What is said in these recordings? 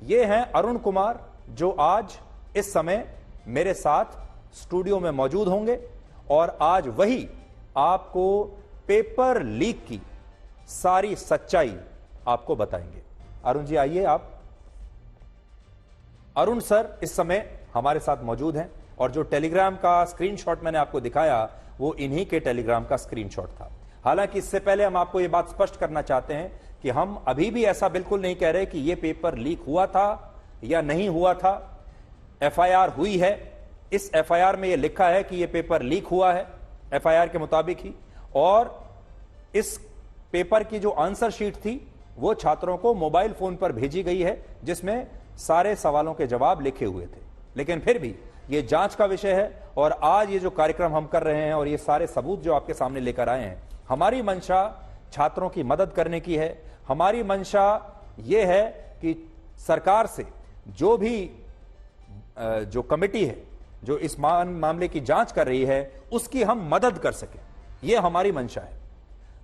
ये हैं अरुण कुमार, जो आज इस समय मेरे साथ स्टूडियो में मौजूद होंगे और आज वही आपको पेपर लीक की सारी सच्चाई आपको बताएंगे। अरुण जी आइए आप। अरुण सर इस समय हमारे साथ मौजूद हैं और जो टेलीग्राम का स्क्रीनशॉट मैंने आपको दिखाया वो इन्हीं के टेलीग्राम का स्क्रीनशॉट था। हालांकि इससे पहले हम आपको यह बात स्पष्ट करना चाहते हैं कि हम अभी भी ऐसा बिल्कुल नहीं कह रहे कि यह पेपर लीक हुआ था या नहीं हुआ था। एफआईआर हुई है, इस एफआईआर में यह लिखा है कि यह पेपर लीक हुआ है एफआईआर के मुताबिक ही, और इस पेपर की जो आंसर शीट थी वो छात्रों को मोबाइल फोन पर भेजी गई है जिसमें सारे सवालों के जवाब लिखे हुए थे। लेकिन फिर भी ये जांच का विषय है और आज ये जो कार्यक्रम हम कर रहे हैं और ये सारे सबूत जो आपके सामने लेकर आए हैं, हमारी मंशा छात्रों की मदद करने की है। हमारी मंशा ये है कि सरकार से जो भी जो कमेटी है जो इस मामले की जांच कर रही है उसकी हम मदद कर सकें, ये हमारी मंशा है।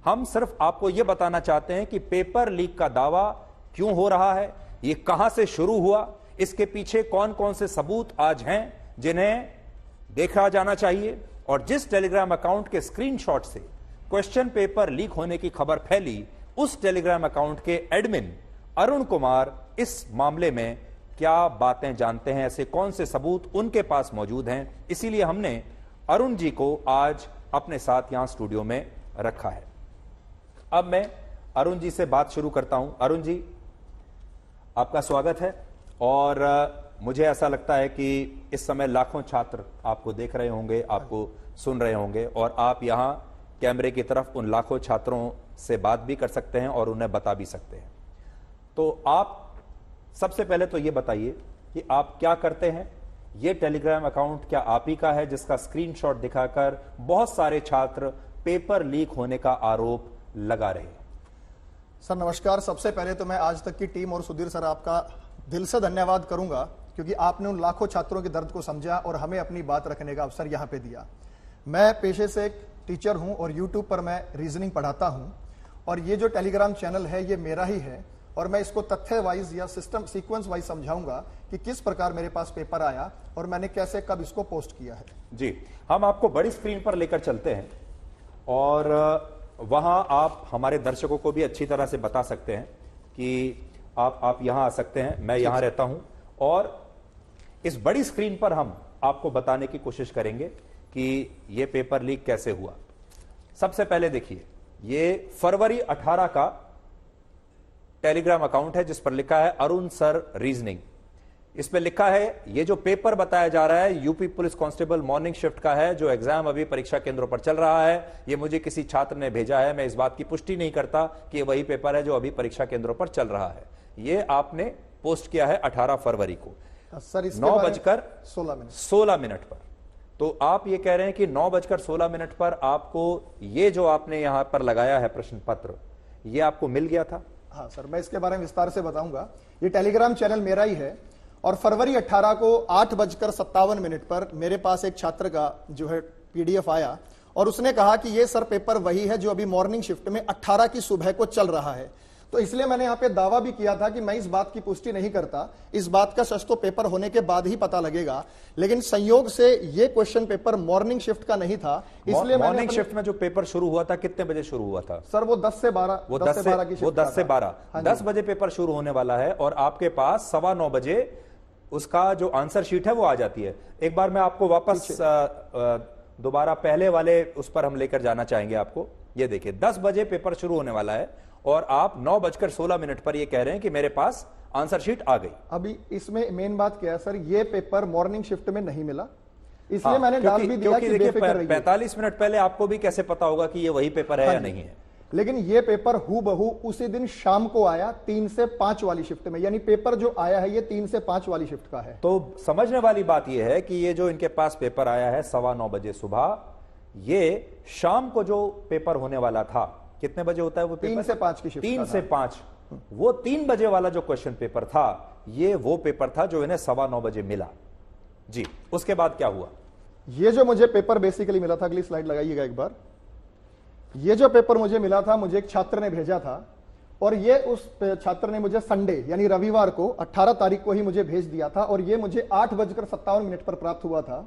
हम सिर्फ आपको यह बताना चाहते हैं कि पेपर लीक का दावा क्यों हो रहा है, ये कहां से शुरू हुआ, इसके पीछे कौन कौन से सबूत आज हैं जिन्हें देखा जाना चाहिए। और जिस टेलीग्राम अकाउंट के स्क्रीनशॉट से क्वेश्चन पेपर लीक होने की खबर फैली, उस टेलीग्राम अकाउंट के एडमिन अरुण कुमार इस मामले में क्या बातें जानते हैं, ऐसे कौन से सबूत उनके पास मौजूद हैं। इसीलिए हमने अरुण जी को आज अपने साथ यहां स्टूडियो में रखा है। अब मैं अरुण जी से बात शुरू करता हूं। अरुण जी, आपका स्वागत है। और मुझे ऐसा लगता है कि इस समय लाखों छात्र आपको देख रहे होंगे, आपको सुन रहे होंगे, और आप यहां कैमरे की तरफ उन लाखों छात्रों से बात भी कर सकते हैं और उन्हें बता भी सकते हैं। तो आप सबसे पहले तो ये बताइए कि आप क्या करते हैं। ये टेलीग्राम अकाउंट क्या आप ही का है जिसका स्क्रीनशॉट दिखाकर बहुत सारे छात्र पेपर लीक होने का आरोप लगा रहे हैं? सर नमस्कार। सबसे पहले तो मैं आज तक की टीम और सुधीर सर आपका दिल से धन्यवाद करूंगा क्योंकि आपने उन लाखों छात्रों के दर्द को समझा और हमें अपनी बात रखने का अवसर यहां पे दिया। मैं पेशे से एक टीचर हूं और यूट्यूब पर मैं रीजनिंग पढ़ाता हूं और ये जो टेलीग्राम चैनल है ये मेरा ही है और मैं इसको तथ्य वाइज या सिस्टम सीक्वेंस वाइज समझाऊंगा कि किस प्रकार मेरे पास पेपर आया और मैंने कैसे कब इसको पोस्ट किया है। जी, हम आपको बड़ी स्क्रीन पर लेकर चलते हैं और वहां आप हमारे दर्शकों को भी अच्छी तरह से बता सकते हैं कि आप यहां आ सकते हैं, मैं यहां रहता हूं, और इस बड़ी स्क्रीन पर हम आपको बताने की कोशिश करेंगे कि यह पेपर लीक कैसे हुआ। सबसे पहले देखिए, यह फरवरी 18 का टेलीग्राम अकाउंट है जिस पर लिखा है अरुण सर रीजनिंग। इस पर लिखा है ये जो पेपर बताया जा रहा है UP police constable morning shift का है, जो एग्जाम अभी परीक्षा केंद्रों पर चल रहा है। ये मुझे किसी छात्र ने भेजा है, मैं इस बात की पुष्टि नहीं करता कि ये वही पेपर है जो अभी परीक्षा केंद्रों पर चल रहा है। ये आपने पोस्ट किया है 18 फरवरी को सर 9:16 पर। तो आप ये कह रहे हैं कि 9:16 पर आपको ये जो आपने यहां पर लगाया है प्रश्न पत्र, ये आपको मिल गया था? हाँ सर, मैं इसके बारे में विस्तार से बताऊंगा। ये टेलीग्राम चैनल मेरा ही है और फरवरी 18 को 8:57 पर मेरे पास एक छात्र का जो है पीडीएफ आया और उसने कहा कि ये सर पेपर वही है जो अभी मॉर्निंग शिफ्ट में 18 की सुबह को चल रहा है। तो इसलिए मैंने यहाँ पे दावा भी किया था कि मैं इस बात की पुष्टि नहीं करता, इस बात का सच तो पेपर होने के बाद ही पता लगेगा। लेकिन संयोग से ये क्वेश्चन पेपर मॉर्निंग शिफ्ट का नहीं था, इसलिए मॉर्निंग शिफ्ट में जो पेपर शुरू हुआ था कितने बजे शुरू हुआ था? सर वो 10 से 12 वो 10 से 12 10 बजे पेपर शुरू होने वाला है और आपके पास 9:15 बजे उसका जो आंसर शीट है वो आ जाती है। एक बार मैं आपको वापस दोबारा पहले वाले उस पर हम लेकर जाना चाहेंगे आपको। ये देखिए, 10 बजे पेपर शुरू होने वाला है और आप 9:16 पर ये कह रहे हैं कि मेरे पास आंसर शीट आ गई। अभी इसमें मेन बात क्या है सर, ये पेपर मॉर्निंग शिफ्ट में नहीं मिला, इसलिए मैंने डाल भी दिया कि बेफिक्र रहिए। 45 मिनट पहले आपको भी कैसे पता होगा कि ये वही पेपर है या नहीं है? लेकिन ये पेपर हूबहू उसी दिन शाम को आया 3 से 5 वाली शिफ्ट में, यानी पेपर जो आया है ये 3 से 5 वाली शिफ्ट का है। तो समझने वाली बात ये है कि ये जो इनके पास पेपर आया है 9:15 बजे सुबह, ये शाम को जो पेपर होने वाला था, कितने बजे होता है वो पेपर? 3 से 5 की शिफ्ट। 3 से 5, वो 3 बजे वाला जो क्वेश्चन पेपर था, ये वो पेपर था जो इन्हें 9:15 बजे मिला। जी, उसके बाद क्या हुआ? ये जो मुझे पेपर बेसिकली मिला था, अगली स्लाइड लगाइएगा एक बार। ये जो पेपर मुझे मिला था, मुझे एक छात्र ने भेजा था और ये उस छात्र ने मुझे संडे यानी रविवार को 18 तारीख को ही मुझे भेज दिया था और ये मुझे 8:57 पर प्राप्त हुआ था।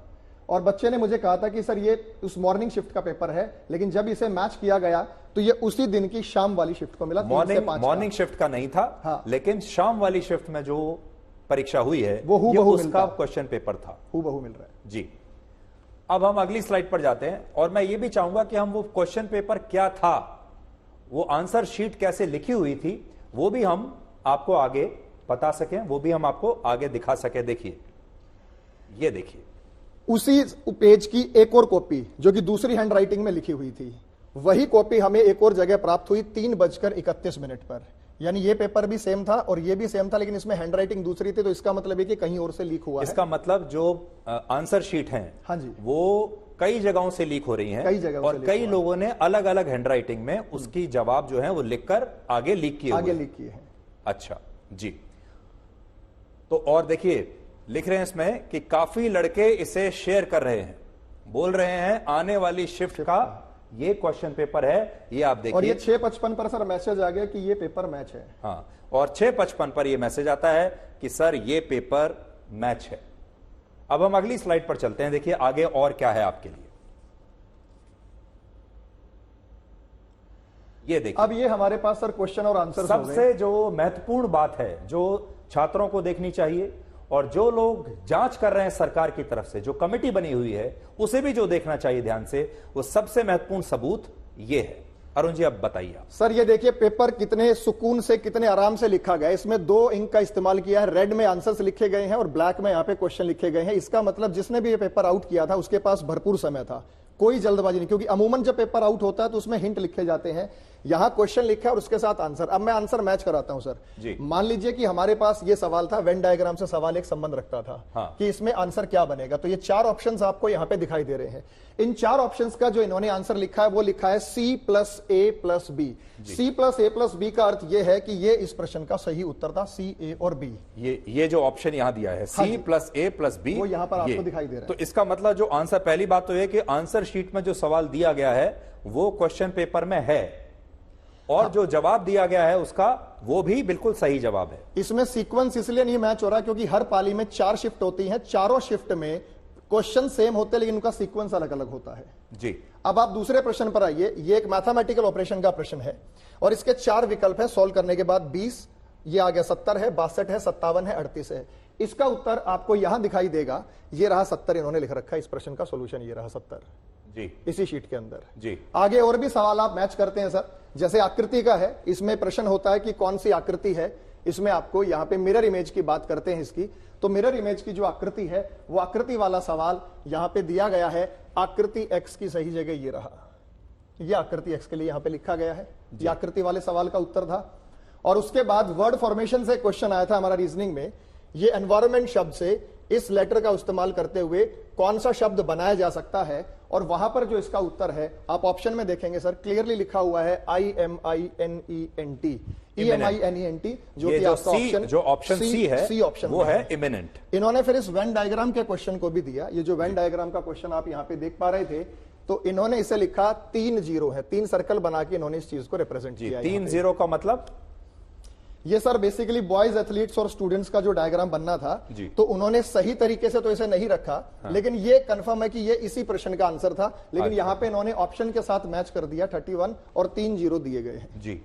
और बच्चे ने मुझे कहा था कि सर ये उस मॉर्निंग शिफ्ट का पेपर है, लेकिन जब इसे मैच किया गया तो ये उसी दिन की शाम वाली शिफ्ट को मिला। मॉर्निंग शिफ्ट का नहीं था। हाँ। लेकिन शाम वाली शिफ्ट में जो परीक्षा हुई है वो हूबहू उसका क्वेश्चन पेपर था, हूबहू मिल रहा है जी। अब हम अगली स्लाइड पर जाते हैं और मैं ये भी चाहूंगा कि हम वो क्वेश्चन पेपर क्या था, वो आंसर शीट कैसे लिखी हुई थी, वो भी हम आपको आगे बता सकें, वो भी हम आपको आगे दिखा सके। देखिए, ये देखिए उसी पेज की एक और कॉपी जो कि दूसरी हैंड राइटिंग में लिखी हुई थी, वही कॉपी हमें एक और जगह प्राप्त हुई 3:31 पर। यानी ये पेपर भी सेम था और ये भी सेम था, लेकिन इसमें हैंड राइटिंग दूसरी थी, तो इसका मतलब है कि कहीं और से लीक हुआ है। इसका मतलब जो आंसर शीट है, हाँ जी, वो कई जगहों से लीक हो रही हैं, कई जगहों और कई लोगों ने अलग अलग हैंड राइटिंग में उसकी जवाब जो है वो लिखकर आगे लीक किए हैं। अच्छा जी। तो और देखिए लिख रहे हैं इसमें कि काफी लड़के इसे शेयर कर रहे हैं, बोल रहे हैं आने वाली शिफ्ट का ये क्वेश्चन पेपर है, ये आप देखिए। और ये 6:55 पर सर मैसेज आ गया कि ये पेपर मैच है। हाँ, और 6:55 पर ये मैसेज आता है कि सर ये पेपर मैच है। अब हम अगली स्लाइड पर चलते हैं। देखिए आगे और क्या है आपके लिए, ये देखिए। अब ये हमारे पास सर क्वेश्चन और आंसर सबसे जो महत्वपूर्ण बात है जो छात्रों को देखनी चाहिए और जो लोग जांच कर रहे हैं सरकार की तरफ से, जो कमेटी बनी हुई है, उसे भी जो देखना चाहिए ध्यान से, वो सबसे महत्वपूर्ण सबूत ये है। अरुण जी अब बताइए। सर ये देखिए पेपर कितने सुकून से, कितने आराम से लिखा गया है। इसमें 2 इंक का इस्तेमाल किया है, रेड में आंसर्स लिखे गए हैं और ब्लैक में यहाँ पे क्वेश्चन लिखे गए हैं। इसका मतलब जिसने भी ये पेपर आउट किया था उसके पास भरपूर समय था, कोई जल्दबाजी नहीं, क्योंकि अमूमन जब पेपर आउट होता है तो उसमें हिंट लिखे जाते हैं। यहां क्वेश्चन लिखा है और उसके साथ आंसर। अब मैं आंसर मैच कराता हूं सर। मान लीजिए कि हमारे पास ये सवाल था, वेन डायग्राम से सवाल एक संबंध रखता था। हाँ। कि इसमें आंसर क्या बनेगा, तो ये 4 ऑप्शंस आपको यहां पे दिखाई दे रहे हैं। इन 4 ऑप्शंस का जो इन्होंने आंसर लिखा है वो लिखा है C+A+B। C+A+B का अर्थ ये है कि ये इस प्रश्न का सही उत्तर था, C, A और B। ये जो ऑप्शन यहां दिया है C+A+B, वो यहां पर आपको दिखाई दे रहा है। तो इसका मतलब जो आंसर, पहली बात तो यह कि आंसर शीट में जो सवाल दिया गया है वो क्वेश्चन पेपर में है, और जो जवाब दिया गया है उसका वो भी बिल्कुल सही जवाब है। इसमें सीक्वेंस इसलिए नहीं मैच हो रहा क्योंकि हर पाली में 4 शिफ्ट होती हैं, चारों शिफ्ट में क्वेश्चन सेम होते हैं लेकिन उनका सीक्वेंस अलग अलग होता है जी। अब आप दूसरे प्रश्न पर आइए। ये एक मैथमेटिकल ऑपरेशन का प्रश्न है और इसके 4 विकल्प है। सॉल्व करने के बाद 20, ये आ गया 70 है, 62 है, 57 है, 38 है। इसका उत्तर आपको यहां दिखाई देगा, ये रहा 70 इन्होंने लिख रखा है। इस प्रश्न का सोल्यूशन ये रहा 70 जी, इसी शीट के अंदर जी। आगे और भी सवाल आप मैच करते हैं सर, जैसे आकृति का है, इसमें प्रश्न होता है कि कौन सी आकृति है। इसमें आपको यहां पे मिरर इमेज की बात करते हैं इसकी, तो मिरर इमेज की जो आकृति है वो आकृति वाला सवाल यहां पे दिया गया है। आकृति एक्स की सही जगह ये रहा, ये आकृति एक्स के लिए यहां पे लिखा गया है। ये आकृति वाले सवाल का उत्तर था। और उसके बाद वर्ड फॉर्मेशन से क्वेश्चन आया था हमारा रीजनिंग में। ये एनवायरमेंट शब्द से इस लेटर का इस्तेमाल करते हुए कौन सा शब्द बनाया जा सकता है, और वहां पर जो इसका उत्तर है आप ऑप्शन में देखेंगे सर, क्लियरली लिखा हुआ है IMINENT, EMINENT, जो कि आपका ऑप्शन, जो ऑप्शन सी है, सी ऑप्शन वो है इमिनेंट। इन्होंने फिर इस वेन डायग्राम के क्वेश्चन को भी दिया। ये जो वेन डायग्राम का क्वेश्चन आप यहां पे देख पा रहे थे, तो इन्होंने इसे लिखा 3 0 है, 3 सर्कल बना के इन्होंने इस चीज को रिप्रेजेंट किया। 3 0 का मतलब ये सर बेसिकली बॉयज एथलीट्स और स्टूडेंट्स का जो डायग्राम बनना था, तो उन्होंने सही तरीके से तो इसे नहीं रखा। हाँ। लेकिन ये कंफर्म है कि ये इसी प्रश्न का आंसर था, लेकिन यहां पे इन्होंने ऑप्शन के साथ मैच कर दिया। 31 और 3 0 दिए गए हैं जी।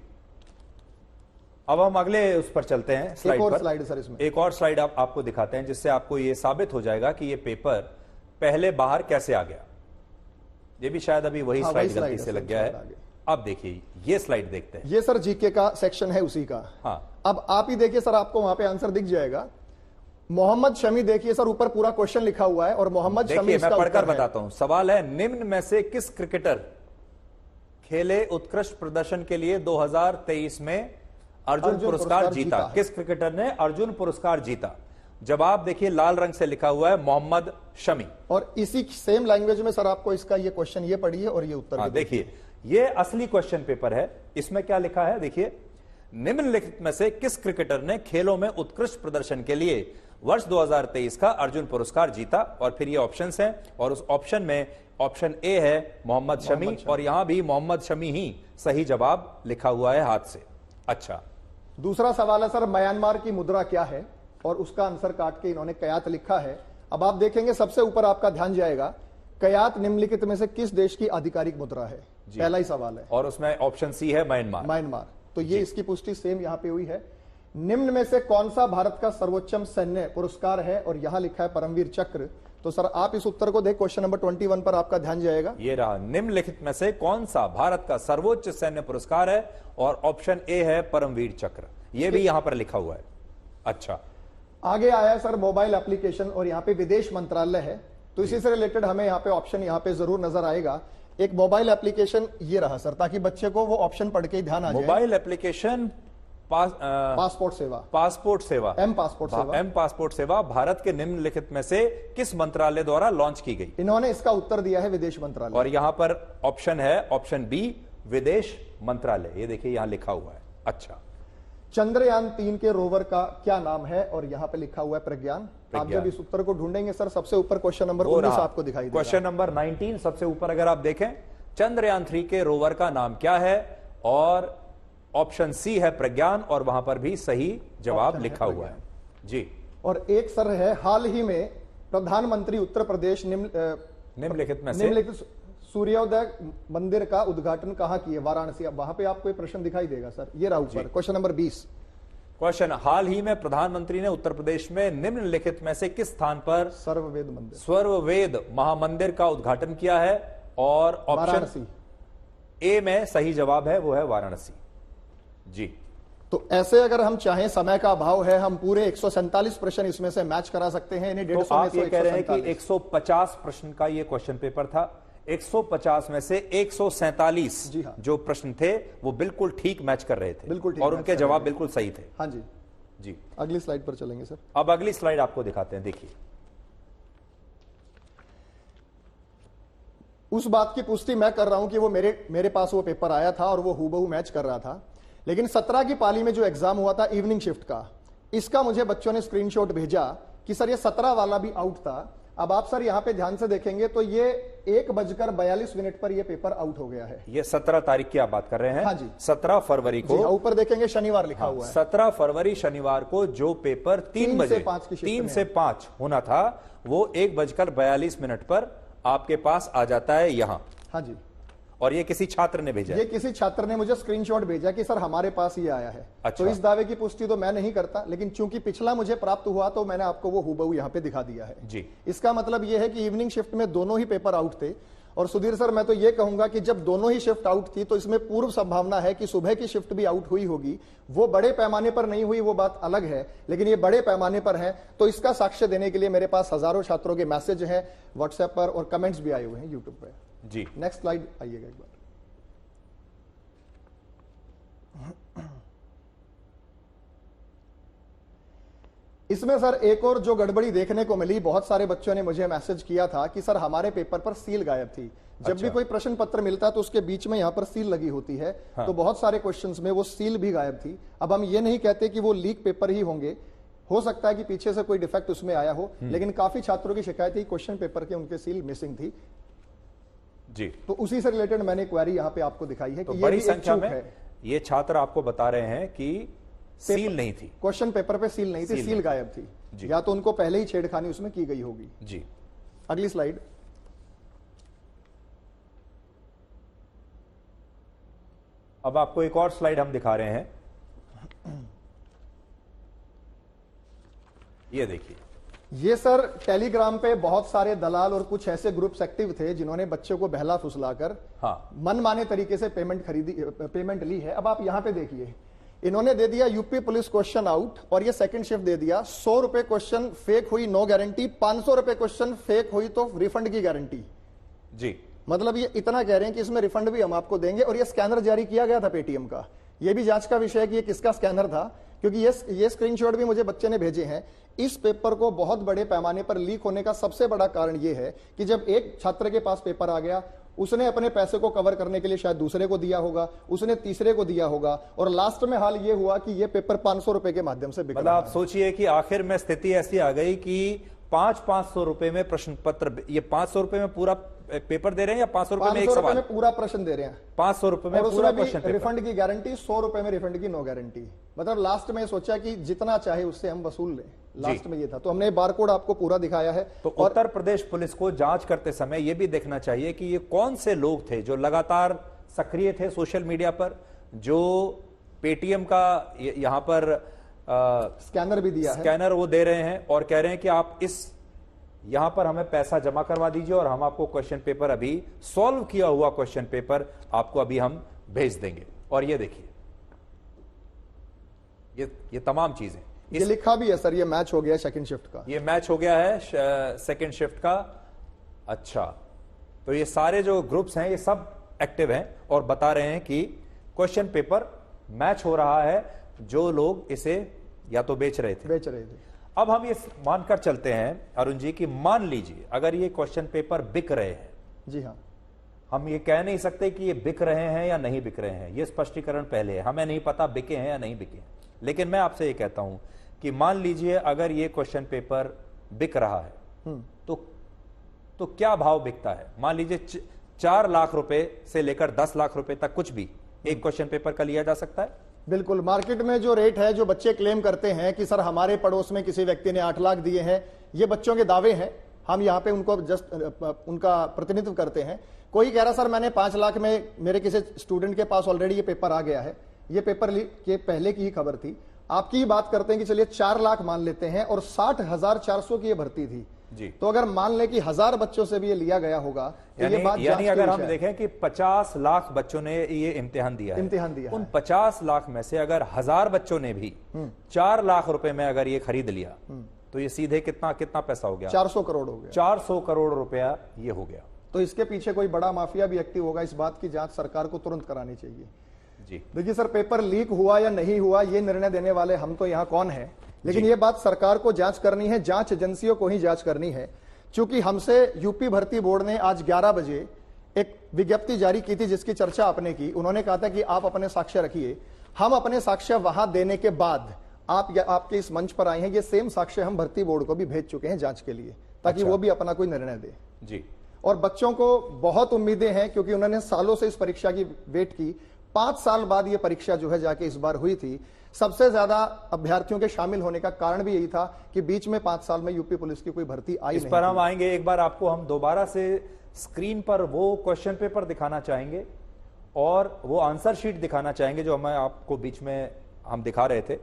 अब हम अगले उस पर चलते हैं, एक और स्लाइड सर, इसमें एक और स्लाइड आपको दिखाते हैं जिससे आपको ये साबित हो जाएगा कि ये पेपर पहले बाहर कैसे आ गया। ये भी शायद अभी वही स्लाइड गलती से लग गया है। अब देखिए ये स्लाइड देखते हैं। ये सर जीके का सेक्शन है उसी का। हाँ। अब आप ही देखिए सर, आपको वहां पे आंसर दिख जाएगा। मोहम्मद शमी, देखिए सर ऊपर पूरा क्वेश्चन लिखा हुआ है और मोहम्मद शमी, मैं पढ़कर बताता हूं। सवाल है, निम्न में से किस क्रिकेटर खेले उत्कृष्ट प्रदर्शन के लिए 2023 में अर्जुन पुरस्कार जीता? किस क्रिकेटर ने अर्जुन पुरस्कार जीता? जवाब देखिए लाल रंग से लिखा हुआ है, मोहम्मद शमी। और इसी सेम लैंग्वेज में सर आपको इसका ये क्वेश्चन ये पढ़िए और ये उत्तर देखिए। ये असली क्वेश्चन पेपर है। इसमें क्या लिखा है देखिए, निम्नलिखित में से किस क्रिकेटर ने खेलों में उत्कृष्ट प्रदर्शन के लिए वर्ष 2023 का अर्जुन पुरस्कार जीता? और फिर ये ऑप्शंस हैं, और उस ऑप्शन में ऑप्शन ए है मोहम्मद शमी, और यहां भी मोहम्मद शमी ही सही जवाब लिखा हुआ है हाथ से। अच्छा, दूसरा सवाल है सर, म्यांमार की मुद्रा क्या है, और उसका आंसर काट के इन्होंने कयात लिखा है। अब आप देखेंगे सबसे ऊपर आपका ध्यान जाएगा, कयात निम्नलिखित में से किस देश की आधिकारिक मुद्रा है, पहला ही सवाल है। और उसमें ऑप्शन सी है म्यांमार। म्यांमार, तो ये इसकी पुष्टि सेम यहां पे हुई है। निम्न में से कौन सा भारत का सर्वोच्चम सैन्य पुरस्कार है, और यहां लिखा है परमवीर चक्र। तो सर आप इस उत्तर को देख, क्वेश्चन नंबर 21 पर आपका ध्यान जाएगा। ये रहा, निम्नलिखित में से कौन सा भारत का सर्वोच्च सैन्य पुरस्कार है, और ऑप्शन ए है परमवीर चक्र। ये भी यहां पर लिखा हुआ है। अच्छा, आगे आया सर मोबाइल एप्लीकेशन, और यहाँ पे विदेश मंत्रालय है, तो इसी से रिलेटेड हमें यहाँ पे ऑप्शन यहाँ पे जरूर नजर आएगा। एक मोबाइल एप्लीकेशन ये रहा सर, ताकि बच्चे को वो ऑप्शन पढ़ के ही ध्यान आ जाए। मोबाइल एप्लीकेशन पासपोर्ट सेवा, पासपोर्ट सेवा, एम पासपोर्ट सेवा, एम पासपोर्ट सेवा भारत के निम्नलिखित में से किस मंत्रालय द्वारा लॉन्च की गई? इन्होंने इसका उत्तर दिया है विदेश मंत्रालय, और यहां पर ऑप्शन है ऑप्शन बी, विदेश मंत्रालय। ये देखिए यहां लिखा हुआ है। अच्छा, चंद्रयान 3 के रोवर का क्या नाम है, और यहाँ पे लिखा हुआ है प्रज्ञान। आप जब इस उत्तर को ढूंढेंगे सर, सबसे ऊपर क्वेश्चन नंबर 19 आपको दिखाई देगा। क्वेश्चन नंबर 19 सबसे ऊपर अगर आप देखें, चंद्रयान 3 के रोवर का नाम क्या है, और ऑप्शन सी है प्रज्ञान, और वहां पर भी सही जवाब लिखा हुआ है जी। और एक सर है, हाल ही में प्रधानमंत्री उत्तर प्रदेश निम्नलिखित में से निम्नलिखित सूर्योदय मंदिर का उद्घाटन कहां किए? वाराणसी। अब वहां पे आपको एक प्रश्न दिखाई देगा सर, ये रहा ऊपर क्वेश्चन नंबर 20। क्वेश्चन, हाल ही में प्रधानमंत्री ने उत्तर प्रदेश में निम्नलिखित में से किस स्थान पर सर्ववेद मंदिर, सर्ववेद महामंदिर का उद्घाटन किया है, और ऑप्शन ए में सही जवाब है वो है वाराणसी जी। तो ऐसे अगर हम चाहें, समय का अभाव है, हम पूरे 147 प्रश्न इसमें से मैच करा सकते हैं। इन्हें 150 तो आप ये कह रहे हैं कि 150 प्रश्न का ये क्वेश्चन पेपर था, 150 में से 147 जी हाँ, जो प्रश्न थे वो बिल्कुल ठीक मैच कर रहे थे, बिल्कुल ठीक, और उनके जवाब बिल्कुल सही थे। हाँ जी जी। अगली स्लाइड पर चलेंगे सर। अब अगली स्लाइड आपको दिखाते हैं, देखिए। उस बात की पुष्टि मैं कर रहा हूं कि वो मेरे पास वो पेपर आया था और वो हूबहू मैच कर रहा था, लेकिन 17 की पाली में जो एग्जाम हुआ था इवनिंग शिफ्ट का, इसका मुझे बच्चों ने स्क्रीनशॉट भेजा कि सर ये 17 वाला भी आउट था। अब आप सर यहां पे ध्यान से देखेंगे तो ये 1:42 पर ये पेपर आउट हो गया है। ये 17 तारीख की आप बात कर रहे हैं? हाँ जी, 17 फरवरी को। ऊपर देखेंगे शनिवार लिखा हुआ है। 17 फरवरी शनिवार को जो पेपर 3 बजे 3 से 5 होना था, वो 1:42 पर आपके पास आ जाता है यहां। हाँ जी, और ये किसी छात्र ने भेजा? ये किसी छात्र ने मुझे स्क्रीनशॉट भेजा कि सर हमारे पास ये आया है। अच्छा। तो इस दावे की पुष्टि तो मैं नहीं करता, लेकिन चूंकि पिछला मुझे प्राप्त हुआ तो मैंने आपको वो हूबहू यहाँ पे दिखा दिया है जी। इसका मतलब ये है कि इवनिंग शिफ्ट में दोनों ही पेपर आउट थे। और सुधीर सर मैं तो ये कहूंगा कि जब दोनों ही शिफ्ट आउट थी तो इसमें पूर्व संभावना है कि सुबह की शिफ्ट भी आउट हुई होगी। वो बड़े पैमाने पर नहीं हुई, वो बात अलग है, लेकिन ये बड़े पैमाने पर है। तो इसका साक्ष्य देने के लिए मेरे पास हजारों छात्रों के मैसेज हैं व्हाट्सएप पर, और कमेंट्स भी आए हुए हैं यूट्यूब पर जी। नेक्स्ट स्लाइड आइएगा एक बार। इसमें सर एक और जो गड़बड़ी देखने को मिली, बहुत सारे बच्चों ने मुझे मैसेज किया था कि सर हमारे पेपर पर सील गायब थी। जब भी कोई प्रश्न पत्र मिलता है तो उसके बीच में यहाँ पर सील लगी होती है। हाँ। तो बहुत सारे क्वेश्चंस में वो सील भी गायब थी। अब हम ये नहीं कहते कि वो लीक पेपर ही होंगे, हो सकता है कि पीछे से कोई डिफेक्ट उसमें आया हो, लेकिन काफी छात्रों की शिकायत थी क्वेश्चन पेपर के उनके सील मिसिंग थी जी। तो उसी से रिलेटेड मैंने क्वेरी यहाँ पे आपको दिखाई है तो कि बड़ी संख्या में ये छात्र आपको बता रहे हैं कि सील नहीं थी, क्वेश्चन पेपर पे सील नहीं थी, सील गायब थी जी। या तो उनको पहले ही छेड़खानी उसमें की गई होगी जी। अगली स्लाइड। अब आपको एक और स्लाइड हम दिखा रहे हैं, ये देखिए। ये सर टेलीग्राम पे बहुत सारे दलाल और कुछ ऐसे ग्रुप्स एक्टिव थे जिन्होंने बच्चों को बहला फुसलाकर मनमाने तरीके से पेमेंट ली है। अब आप यहां पे देखिए, इन्होंने दे दिया यूपी पुलिस क्वेश्चन आउट, और ये सेकंड शिफ्ट दे दिया। 100 रुपए क्वेश्चन फेक हुई, नो गारंटी। 500 रुपए क्वेश्चन फेक हुई तो रिफंड की गारंटी जी। मतलब ये इतना कह रहे हैं कि इसमें रिफंड भी हम आपको देंगे। और ये स्कैनर जारी किया गया था पेटीएम का, ये भी जांच का विषय है कि ये किसका स्कैनर था, क्योंकि ये स्क्रीनशॉट भी मुझे बच्चे ने भेजे हैं। इस पेपर को बहुत बड़े पैमाने पर लीक होने का सबसे बड़ा कारण यह है कि जब एक छात्र के पास पेपर आ गया, उसने अपने पैसे को कवर करने के लिए शायद दूसरे को दिया होगा, उसने तीसरे को दिया होगा, और लास्ट में हाल ये हुआ कि ये पेपर 500 रुपए के माध्यम से बिक रहा है। आप सोचिए कि आखिर में स्थिति ऐसी आ गई कि 500 रुपए में प्रश्न पत्र, ये 500 रुपए में पूरा पेपर दे रहे हैं या 500 रुपए में एक 500 रुपए सवाल? में पूरा प्रश्न दे रहे हैं 500 रुपए में और पूरा उसमें क्वेश्चन भी पेपर। रिफंड की गारंटी, 100 रुपए में रिफंड की नो गारंटी। मतलब लास्ट में सोचा कि जितना चाहे उससे हम वसूल लें, लास्ट में ये था। तो हमने बारकोड आपको पूरा दिखाया है। तो उत्तर प्रदेश पुलिस को जांच करते समय यह भी देखना चाहिए कि ये कौन से लोग थे जो लगातार सक्रिय थे सोशल मीडिया पर, जो पेटीएम का यहां पर स्कैनर भी दिया है, स्कैनर वो दे रहे हैं और कह रहे हैं कि आप इस यहां पर हमें पैसा जमा करवा दीजिए और हम आपको क्वेश्चन पेपर, अभी सॉल्व किया हुआ क्वेश्चन पेपर आपको अभी हम भेज देंगे। और ये देखिए, ये तमाम चीजें, ये लिखा भी है सर, ये मैच हो गया सेकंड शिफ्ट का, ये मैच हो गया है सेकंड शिफ्ट का। अच्छा, तो ये सारे जो ग्रुप्स हैं ये सब एक्टिव हैं और बता रहे हैं कि क्वेश्चन पेपर मैच हो रहा है, जो लोग इसे या तो बेच रहे थे। अब हम ये मानकर चलते हैं अरुण जी कि मान लीजिए अगर ये क्वेश्चन पेपर बिक रहे हैं, जी हाँ, हम ये कह नहीं सकते कि ये बिक रहे हैं या नहीं बिक रहे हैं, ये स्पष्टीकरण पहले है, हमें नहीं पता बिके हैं या नहीं बिके हैं। लेकिन मैं आपसे ये कहता हूं कि मान लीजिए अगर ये क्वेश्चन पेपर बिक रहा है तो क्या भाव बिकता है? मान लीजिए 4 लाख रुपए से लेकर 10 लाख रुपए तक कुछ भी एक क्वेश्चन पेपर का लिया जा सकता है। बिल्कुल, मार्केट में जो रेट है, जो बच्चे क्लेम करते हैं कि सर हमारे पड़ोस में किसी व्यक्ति ने 8 लाख दिए हैं, ये बच्चों के दावे हैं, हम यहाँ पे उनको जस्ट उनका प्रतिनिधित्व करते हैं। कोई कह रहा सर मैंने 5 लाख में, मेरे किसी स्टूडेंट के पास ऑलरेडी ये पेपर आ गया है, ये पेपर के पहले की ही खबर थी। आपकी ही बात करते हैं कि चलिए 4 लाख मान लेते हैं और 60,400 की ये भर्ती थी जी। तो अगर मान ले कि 1000 बच्चों से भी ये लिया गया होगा तो ये बात यानी अगर हम देखें कि 50 लाख बच्चों ने ये इम्तिहान दिया है, उन 50 लाख में से अगर 1000 बच्चों ने भी 4 लाख रुपए में अगर ये खरीद लिया तो ये सीधे कितना पैसा हो गया? 400 करोड़ हो गया। 400 करोड़ रुपया ये हो गया। तो इसके पीछे कोई बड़ा माफिया भी एक्टिव होगा, इस बात की जांच सरकार को तुरंत करानी चाहिए। जी देखिए सर, पेपर लीक हुआ या नहीं हुआ ये निर्णय देने वाले हम तो यहाँ कौन है, लेकिन ये बात सरकार को जांच करनी है, जांच एजेंसियों को ही जांच करनी है। चूंकि हमसे यूपी भर्ती बोर्ड ने आज 11 बजे एक विज्ञप्ति जारी की थी जिसकी चर्चा आपने की। उन्होंने कहा था कि आप अपने साक्ष्य रखिए, हम अपने साक्ष्य वहां देने के बाद आपके इस मंच पर आए हैं, ये सेम साक्ष्य हम भर्ती बोर्ड को भी भेज चुके हैं जांच के लिए, ताकि वो भी अपना कोई निर्णय दे। जी। और बच्चों को बहुत उम्मीदें हैं क्योंकि उन्होंने सालों से इस परीक्षा की वेट की। 5 साल बाद ये परीक्षा जो है जाके इस बार हुई थी। सबसे ज्यादा अभ्यर्थियों के शामिल होने का कारण भी यही था कि बीच में 5 साल में यूपी पुलिस की कोई भर्ती आई नहीं। इस पर हम आएंगे, एक बार आपको हम दोबारा से स्क्रीन पर वो क्वेश्चन पेपर दिखाना चाहेंगे और वो आंसर शीट दिखाना चाहेंगे जो हमें आपको बीच में हम दिखा रहे थे,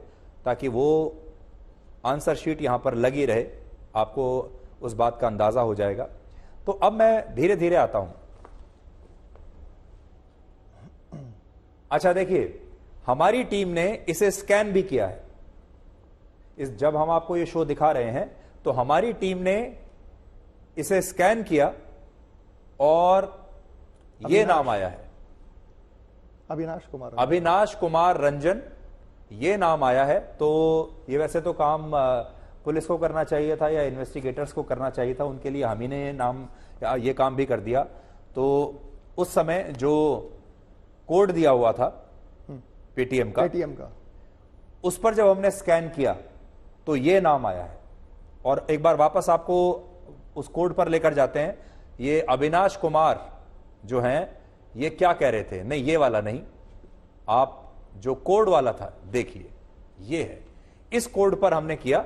ताकि वो आंसर शीट यहां पर लगी रहे, आपको उस बात का अंदाजा हो जाएगा। तो अब मैं धीरे धीरे आता हूं। अच्छा देखिए, हमारी टीम ने इसे स्कैन भी किया है। जब हम आपको ये शो दिखा रहे हैं तो हमारी टीम ने इसे स्कैन किया और ये नाम आया है अविनाश कुमार रंजन, ये नाम आया है। तो ये वैसे तो काम पुलिस को करना चाहिए था या इन्वेस्टिगेटर्स को करना चाहिए था, उनके लिए हम ही ने ये काम भी कर दिया। तो उस समय जो कोड दिया हुआ था पेटीएम का, उस पर जब हमने स्कैन किया तो ये नाम आया है। और एक बार वापस आपको उस कोड पर लेकर जाते हैं। ये अविनाश कुमार जो हैं, ये क्या कह रहे थे? नहीं, ये वाला नहीं, आप जो कोड वाला था देखिए, ये है। इस कोड पर हमने किया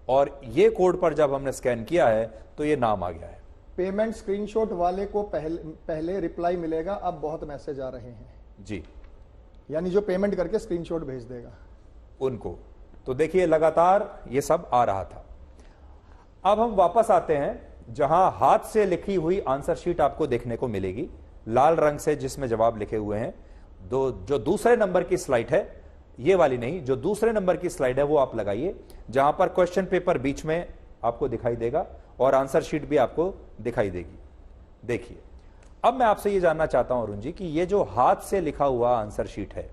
और ये कोड पर जब हमने स्कैन किया है तो ये नाम आ गया है। पेमेंट स्क्रीनशॉट वाले को पहले रिप्लाई मिलेगा, अब बहुत मैसेज आ रहे हैं जी, यानी जो पेमेंट करके स्क्रीनशॉट भेज देगा उनको। तो देखिए लगातार ये सब आ रहा था। अब हम वापस आते हैं जहां हाथ से लिखी हुई आंसर शीट आपको देखने को मिलेगी लाल रंग से, जिसमें जवाब लिखे हुए हैं। जो दूसरे नंबर की स्लाइड है, ये वाली नहीं, जो दूसरे नंबर की स्लाइड है वो आप लगाइए, जहां पर क्वेश्चन पेपर बीच में आपको दिखाई देगा और आंसर शीट भी आपको दिखाई देगी। देखिए, अब मैं आपसे ये जानना चाहता हूं अरुण जी कि ये जो हाथ से लिखा हुआ आंसर शीट है,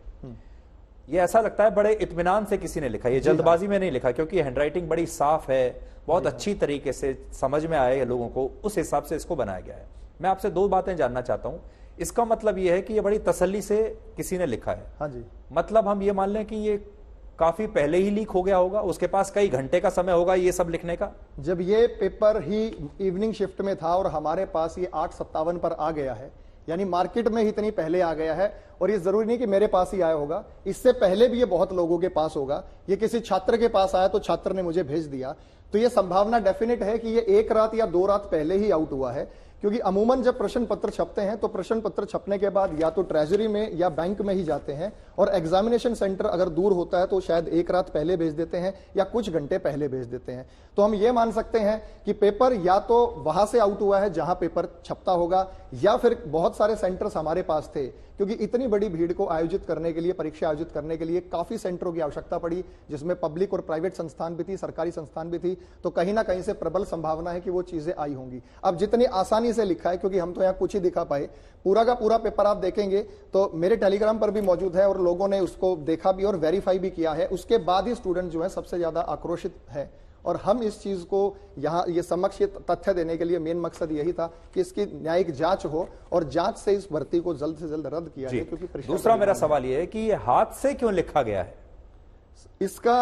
ये ऐसा लगता है बड़े इत्मीनान से किसी ने लिखा, ये जल्दबाजी में नहीं लिखा, क्योंकि हैंडराइटिंग बड़ी साफ है, बहुत अच्छी तरीके से समझ में आए लोगों को, उस हिसाब से इसको बनाया गया है। मैं आपसे 2 बातें जानना चाहता हूं। इसका मतलब यह है कि ये बड़ी तसल्ली से किसी ने लिखा है। हाँ जी। मतलब हम ये मान लें कि ये काफी पहले ही लीक हो गया होगा, उसके पास कई घंटे का समय होगा ये सब लिखने का। जब ये पेपर ही इवनिंग शिफ्ट में था और हमारे पास ये 8:57 पर आ गया है, यानी मार्केट में ही इतनी पहले आ गया है। और ये जरूरी नहीं कि मेरे पास ही आया होगा, इससे पहले भी ये बहुत लोगों के पास होगा। ये किसी छात्र के पास आया तो छात्र ने मुझे भेज दिया, तो ये संभावना डेफिनेट है कि ये 1 रात या 2 रात पहले ही आउट हुआ है। क्योंकि अमूमन जब प्रश्न पत्र छपते हैं तो प्रश्न पत्र छपने के बाद या तो ट्रेजरी में या बैंक में ही जाते हैं, और एग्जामिनेशन सेंटर अगर दूर होता है तो शायद 1 रात पहले भेज देते हैं या कुछ घंटे पहले भेज देते हैं। तो हम ये मान सकते हैं कि पेपर या तो वहां से आउट हुआ है जहां पेपर छपता होगा, या फिर बहुत सारे सेंटर्स हमारे पास थे, क्योंकि इतनी बड़ी भीड़ को आयोजित करने के लिए, परीक्षा आयोजित करने के लिए काफी सेंटरों की आवश्यकता पड़ी, जिसमें पब्लिक और प्राइवेट संस्थान भी थी, सरकारी संस्थान भी थी। तो कहीं ना कहीं से प्रबल संभावना है कि वो चीजें आई होंगी। अब जितनी आसानी से लिखा है, क्योंकि हम तो यहाँ कुछ ही दिखा पाए, पूरा का पूरा पेपर आप देखेंगे तो मेरे टेलीग्राम पर भी मौजूद है और लोगों ने उसको देखा भी और वेरीफाई भी किया है। उसके बाद ही स्टूडेंट जो है सबसे ज्यादा आक्रोशित है। और हम इस चीज को यहाँ ये समक्ष तथ्य देने के लिए मेन मकसद यही था कि इसकी न्यायिक जांच हो और जांच से इस भर्ती को जल्द से जल्द रद्द किया जाए। क्योंकि दूसरा मेरा सवाल यह है कि ये हाथ से क्यों लिखा गया है? इसका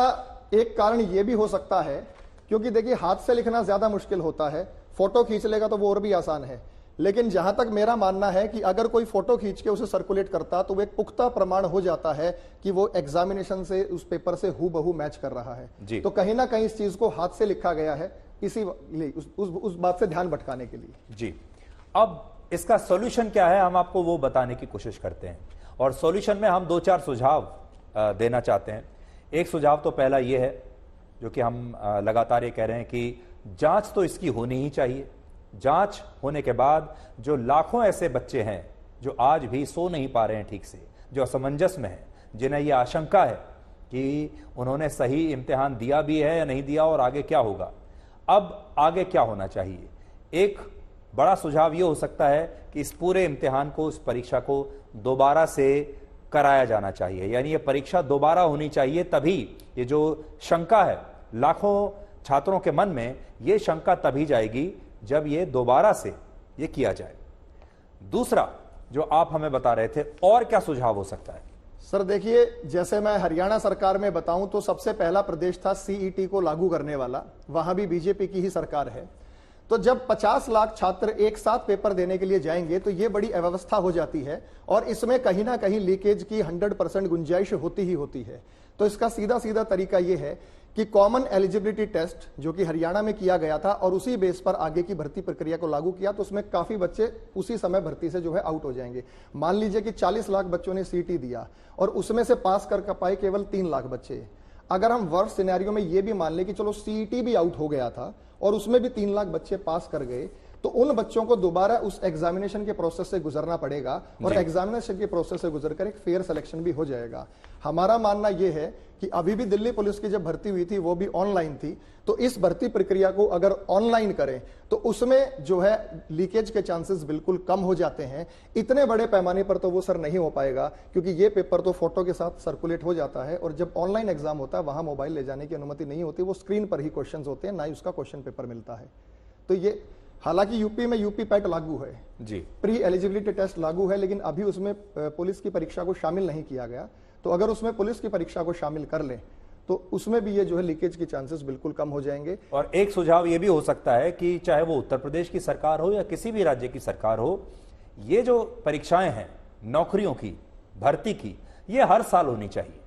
एक कारण यह भी हो सकता है, क्योंकि देखिए हाथ से लिखना ज्यादा मुश्किल होता है, फोटो खींच लेगा तो वो और भी आसान है। लेकिन जहां तक मेरा मानना है कि अगर कोई फोटो खींच के उसे सर्कुलेट करता तो वो एक पुख्ता प्रमाण हो जाता है कि वो एग्जामिनेशन से, उस पेपर से हूबहू मैच कर रहा है। तो कहीं ना कहीं इस चीज को हाथ से लिखा गया है, इसी उस बात से ध्यान भटकाने के लिए। जी, अब इसका सॉल्यूशन क्या है, हम आपको वो बताने की कोशिश करते हैं। और सॉल्यूशन में हम 2-4 सुझाव देना चाहते हैं। एक सुझाव तो पहला ये है, जो कि हम लगातार ये कह रहे हैं कि जांच तो इसकी होनी ही चाहिए। जांच होने के बाद जो लाखों ऐसे बच्चे हैं जो आज भी सो नहीं पा रहे हैं ठीक से, जो असमंजस में हैं, जिन्हें यह आशंका है कि उन्होंने सही इम्तिहान दिया भी है या नहीं दिया और आगे क्या होगा, अब आगे क्या होना चाहिए। एक बड़ा सुझाव यह हो सकता है कि इस पूरे इम्तिहान को, इस परीक्षा को दोबारा से कराया जाना चाहिए, यानी ये परीक्षा दोबारा होनी चाहिए। तभी ये जो शंका है लाखों छात्रों के मन में, ये शंका तभी जाएगी जब ये दोबारा से ये किया जाए। दूसरा जो आप हमें बता रहे थे, और क्या सुझाव हो सकता है? सर देखिए, जैसे मैं हरियाणा सरकार में बताऊं तो सबसे पहला प्रदेश था सीईटी को लागू करने वाला, वहां भी बीजेपी की ही सरकार है। तो जब 50 लाख छात्र एक साथ पेपर देने के लिए जाएंगे तो ये बड़ी अव्यवस्था हो जाती है और इसमें कहीं ना कहीं लीकेज की 100% गुंजाइश होती ही होती है। तो इसका सीधा सीधा तरीका यह है कि कॉमन एलिजिबिलिटी टेस्ट जो कि हरियाणा में किया गया था और उसी बेस पर आगे की भर्ती प्रक्रिया को लागू किया, तो उसमें काफी बच्चे उसी समय भर्ती से जो है आउट हो जाएंगे। मान लीजिए कि 40 लाख बच्चों ने सीटी दिया और उसमें से पास कर पाए केवल 3 लाख बच्चे। अगर हम वर्स्ट सिनेरियो में ये भी मान ले कि चलो सीईटी भी आउट हो गया था और उसमें भी 3 लाख बच्चे पास कर गए, तो उन बच्चों को दोबारा उस एग्जामिनेशन के प्रोसेस से गुजरना पड़ेगा और एग्जामिनेशन के प्रोसेस से गुजरकर एक फेयर सिलेक्शन भी हो जाएगा। हमारा मानना यह है कि अभी भी दिल्ली पुलिस की जब भर्ती हुई थी वो भी ऑनलाइन थी, तो इस भर्ती प्रक्रिया को अगर ऑनलाइन करें तो उसमें जो है लीकेज के चांसेस बिल्कुल कम हो जाते हैं। इतने बड़े पैमाने पर तो वो सर नहीं हो पाएगा, क्योंकि ये पेपर तो फोटो के साथ सर्कुलेट हो जाता है और जब ऑनलाइन एग्जाम होता है वहां मोबाइल ले जाने की अनुमति नहीं होती, वो स्क्रीन पर ही क्वेश्चन होते हैं, ना ही उसका क्वेश्चन पेपर मिलता है। तो ये हालांकि यूपी में यूपी पैट लागू है जी, प्री एलिजिबिलिटी टेस्ट लागू है, लेकिन अभी उसमें पुलिस की परीक्षा को शामिल नहीं किया गया। तो अगर उसमें पुलिस की परीक्षा को शामिल कर लें तो उसमें भी ये जो है लीकेज के चांसेस बिल्कुल कम हो जाएंगे। और एक सुझाव ये भी हो सकता है कि चाहे वो उत्तर प्रदेश की सरकार हो या किसी भी राज्य की सरकार हो, ये जो परीक्षाएं हैं नौकरियों की, भर्ती की, ये हर साल होनी चाहिए।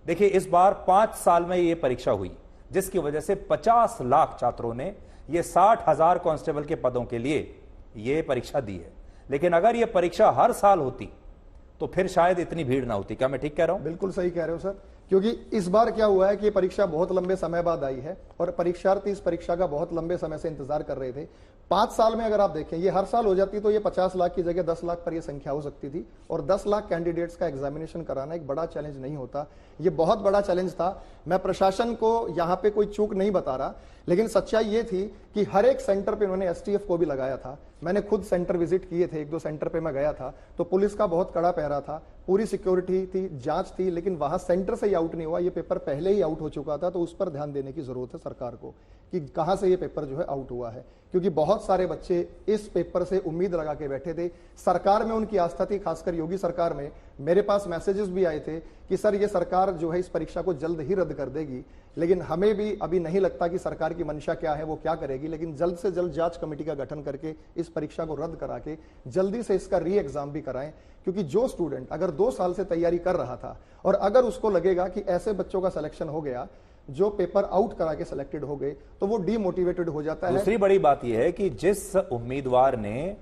देखिए इस बार 5 साल में ये परीक्षा हुई, जिसकी वजह से 50 लाख छात्रों ने ये 60,000 कांस्टेबल के पदों के लिए ये परीक्षा दी है। लेकिन अगर ये परीक्षा हर साल होती तो फिर शायद इतनी भीड़ ना होती। क्या मैं ठीक कह रहा हूं? बिल्कुल सही कह रहे हो सर, क्योंकि इस बार क्या हुआ है कि परीक्षा बहुत लंबे समय बाद आई है और परीक्षार्थी इस परीक्षा का बहुत लंबे समय से इंतजार कर रहे थे। 5 साल में अगर आप देखें ये हर साल हो जाती तो ये 50 लाख की जगह 10 लाख पर ये संख्या हो सकती थी और 10 लाख कैंडिडेट्स का एग्जामिनेशन कराना एक बड़ा चैलेंज नहीं होता। ये बहुत बड़ा चैलेंज था। मैं प्रशासन को यहाँ पे कोई चूक नहीं बता रहा, लेकिन सच्चाई ये थी कि हर एक सेंटर पे उन्होंने एसटीएफ को भी लगाया था। मैंने खुद सेंटर विजिट किए थे, 1-2 सेंटर पे मैं गया था, तो पुलिस का बहुत कड़ा पहरा था, पूरी सिक्योरिटी थी, जांच थी, लेकिन वहां सेंटर से ही आउट नहीं हुआ। ये पेपर पहले ही आउट हो चुका था, तो उस पर ध्यान देने की जरूरत है सरकार को कि कहां से ये पेपर जो है आउट हुआ है, क्योंकि बहुत सारे बच्चे इस पेपर से उम्मीद लगा के बैठे थे। सरकार में उनकी आस्था थी, खासकर योगी सरकार में। मेरे पास मैसेजेस भी आए थे कि सर ये सरकार जो है इस परीक्षा को जल्द ही रद्द कर देगी, लेकिन हमें भी अभी नहीं लगता कि सरकार की मंशा क्या है, वो क्या करेगी, लेकिन जल्द से जल्द जांच कमेटी का गठन करके इस परीक्षा को रद्द करा के जल्दी से इसका री एग्जाम भी कराएं। क्योंकि जो स्टूडेंट अगर 2 साल से तैयारी कर रहा था और अगर उसको लगेगा कि ऐसे बच्चों का सिलेक्शन हो गया जो पेपर आउट करा के सिलेक्टेड हो गए, तो वो डीमोटिवेटेड हो जाता है। दूसरी बड़ी बात यह है कि जिस उम्मीदवार ने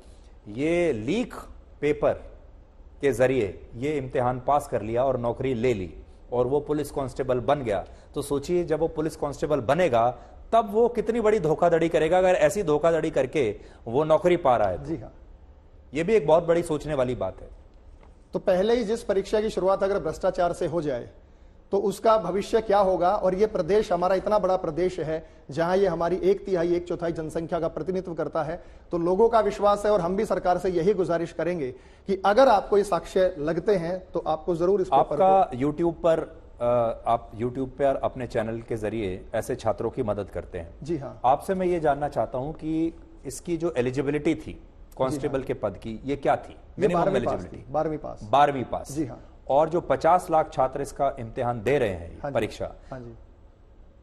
ये लीक पेपर के जरिए ये इम्तिहान पास कर लिया और नौकरी ले ली और वो पुलिस कांस्टेबल बन गया, तो सोचिए जब वो पुलिस कांस्टेबल बनेगा तब वो कितनी बड़ी धोखाधड़ी करेगा, अगर ऐसी धोखाधड़ी करके वो नौकरी पा रहा है। जी हाँ, ये भी एक बहुत बड़ी सोचने वाली बात है। तो पहले ही जिस परीक्षा की शुरुआत अगर भ्रष्टाचार से हो जाए तो उसका भविष्य क्या होगा। और ये प्रदेश हमारा इतना बड़ा प्रदेश है जहां ये हमारी 1/3 1/4 जनसंख्या का प्रतिनिधित्व करता है, तो लोगों का विश्वास है और हम भी सरकार से यही गुजारिश करेंगे कि अगर आपको ये साक्ष्य लगते हैं तो आपको जरूर इस आपका यूट्यूब पर आप यूट्यूब पर अपने चैनल के जरिए ऐसे छात्रों की मदद करते हैं। जी हाँ, आपसे मैं ये जानना चाहता हूं कि इसकी जो एलिजिबिलिटी थी कांस्टेबल के पद की, ये क्या थी? मिनिमम एलिजिबिलिटी 12वीं पास। जी हाँ। और जो 50 लाख छात्र इसका इम्तिहान दे रहे हैं, हाँ परीक्षा, हाँ जी,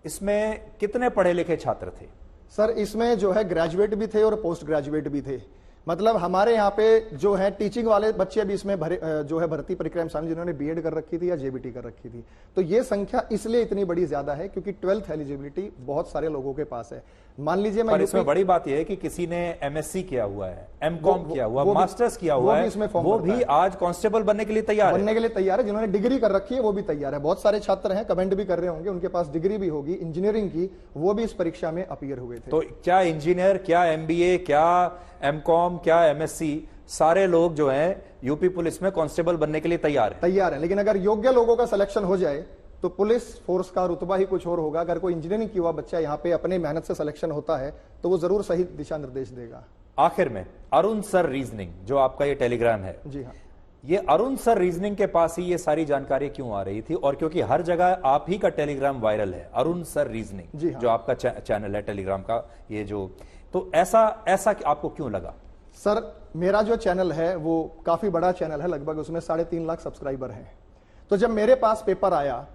इसमें कितने पढ़े लिखे छात्र थे? सर इसमें जो है ग्रेजुएट भी थे और पोस्ट ग्रेजुएट भी थे। मतलब हमारे यहाँ पे जो है टीचिंग वाले बच्चे भी इसमें जो है भर्ती प्रक्रिया में शामिल, जिन्होंने बीएड कर रखी थी या जेबीटी कर रखी थी। तो ये संख्या इसलिए इतनी बड़ी ज्यादा है क्योंकि 12th एलिजिबिलिटी बहुत सारे लोगों के पास है। मान लीजिए पर इसमें बड़ी बात यह है कि किसी ने एमएससी किया हुआ है, एमकॉम किया हुआ, मास्टर्स किया हुआ है, वो भी आज कांस्टेबल बनने के लिए तैयार है। जिन्होंने डिग्री कर रखी है वो भी तैयार है। बहुत सारे छात्र हैं, कमेंट भी कर रहे होंगे, उनके पास डिग्री भी होगी इंजीनियरिंग की, वो भी इस परीक्षा में अपीयर हुए थे। तो क्या इंजीनियर, क्या एमबीए, क्या एमकॉम, क्या एमएससी, सारे लोग जो हैं यूपी पुलिस में कांस्टेबल बनने के लिए तैयार है। लेकिन अगर योग्य लोगों का सिलेक्शन हो जाए तो पुलिस फोर्स का रुतबा ही कुछ और होगा। अगर कोई इंजीनियरिंग किया हुआ बच्चा यहाँ पे अपने मेहनत से सिलेक्शन होता है तो वो जरूर सही दिशा निर्देश देगा। आखिर में अरुण सर रीजनिंग, जो आपका ये टेलीग्राम है, जी हाँ, ये अरुण सर रीजनिंग के पास ही ये सारी जानकारी क्यों आ रही थी? और क्योंकि हर जगह आप ही का टेलीग्राम वायरल है, अरुण सर रीजनिंग, जी हाँ, जो आपका चैनल है टेलीग्राम का, ये जो, तो ऐसा आपको क्यों लगा? सर मेरा जो चैनल है वो काफी बड़ा चैनल है, लगभग उसमें 3.5 लाख सब्सक्राइबर हैं। तो जब मेरे पास पेपर आया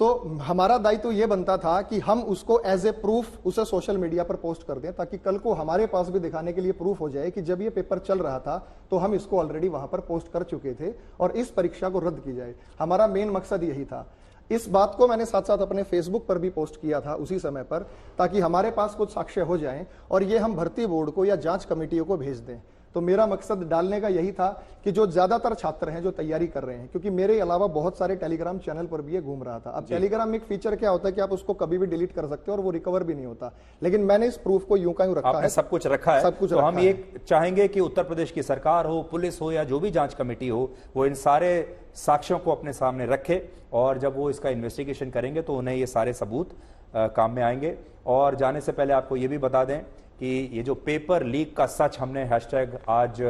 तो हमारा दायित्व यह बनता था कि हम उसको एज ए प्रूफ उसे सोशल मीडिया पर पोस्ट कर दें, ताकि कल को हमारे पास भी दिखाने के लिए प्रूफ हो जाए कि जब ये पेपर चल रहा था तो हम इसको ऑलरेडी वहां पर पोस्ट कर चुके थे और इस परीक्षा को रद्द की जाए। हमारा मेन मकसद यही था। इस बात को मैंने साथ साथ अपने फेसबुक पर भी पोस्ट किया था उसी समय पर, ताकि हमारे पास कुछ साक्ष्य हो जाएं और ये हम भर्ती बोर्ड को या जांच कमेटियों को भेज दें। तो मेरा मकसद डालने का यही था कि जो ज्यादातर छात्र हैं जो तैयारी कर रहे हैं, क्योंकि मेरे अलावा बहुत सारे टेलीग्राम चैनल पर भी ये घूम रहा था। अब टेलीग्राम में एक फीचर क्या होता है कि आप उसको कभी भी डिलीट कर सकते हो और वो रिकवर भी नहीं होता, लेकिन मैंने इस प्रूफ को यूं का यूं रखा है, सब कुछ रखा है। सब कुछ तो हम ये चाहेंगे कि उत्तर प्रदेश की सरकार हो, पुलिस हो या जो भी जांच कमेटी हो, वो इन सारे साक्ष्यों को अपने सामने रखे और जब वो इसका इन्वेस्टिगेशन करेंगे तो उन्हें ये सारे सबूत काम में आएंगे। और जाने से पहले आपको ये भी बता दें कि ये जो पेपर लीक का सच हमने हैशटैग आज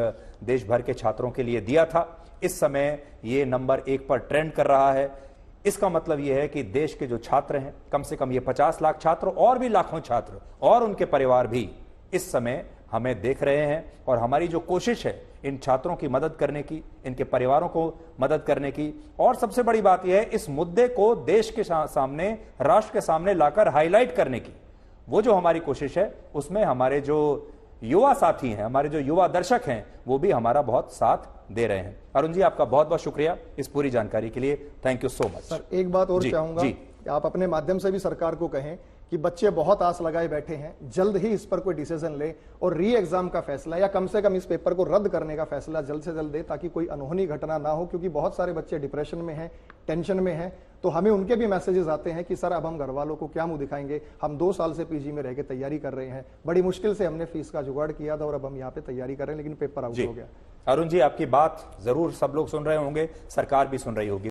देश भर के छात्रों के लिए दिया था, इस समय ये नंबर 1 पर ट्रेंड कर रहा है। इसका मतलब यह है कि देश के जो छात्र हैं, कम से कम ये 50 लाख छात्र और भी लाखों छात्र और उनके परिवार भी इस समय हमें देख रहे हैं। और हमारी जो कोशिश है इन छात्रों की मदद करने की, इनके परिवारों को मदद करने की, और सबसे बड़ी बात यह है इस मुद्दे को देश के सामने, राष्ट्र के सामने लाकर हाईलाइट करने की, वो जो हमारी कोशिश है उसमें हमारे जो युवा साथी हैं, हमारे जो युवा दर्शक हैं, वो भी हमारा बहुत साथ दे रहे हैं। अरुण जी, आपका बहुत बहुत शुक्रिया इस पूरी जानकारी के लिए। Thank you so much. Sir एक बात और चाहूंगा कि आप अपने माध्यम से भी सरकार को कहें कि बच्चे बहुत आस लगाए बैठे हैं, जल्द ही इस पर कोई डिसीजन ले और री एग्जाम का फैसला या कम से कम इस पेपर को रद्द करने का फैसला जल्द से जल्द दे, ताकि कोई अनहोनी घटना ना हो। क्योंकि बहुत सारे बच्चे डिप्रेशन में हैं, टेंशन में हैं, तो हमें उनके भी मैसेजेस आते हैं कि सर अब हम घर वालों को क्या मुंह दिखाएंगे, हम 2 साल से पीजी में रह के तैयारी कर रहे हैं, बड़ी मुश्किल से हमने फीस का जुगाड़ किया था और अब हम यहाँ पे तैयारी कर रहे हैं, लेकिन पेपर आउट हो गया। अरुण जी, आपकी बात जरूर सब लोग सुन रहे होंगे, सरकार भी सुन रही होगी।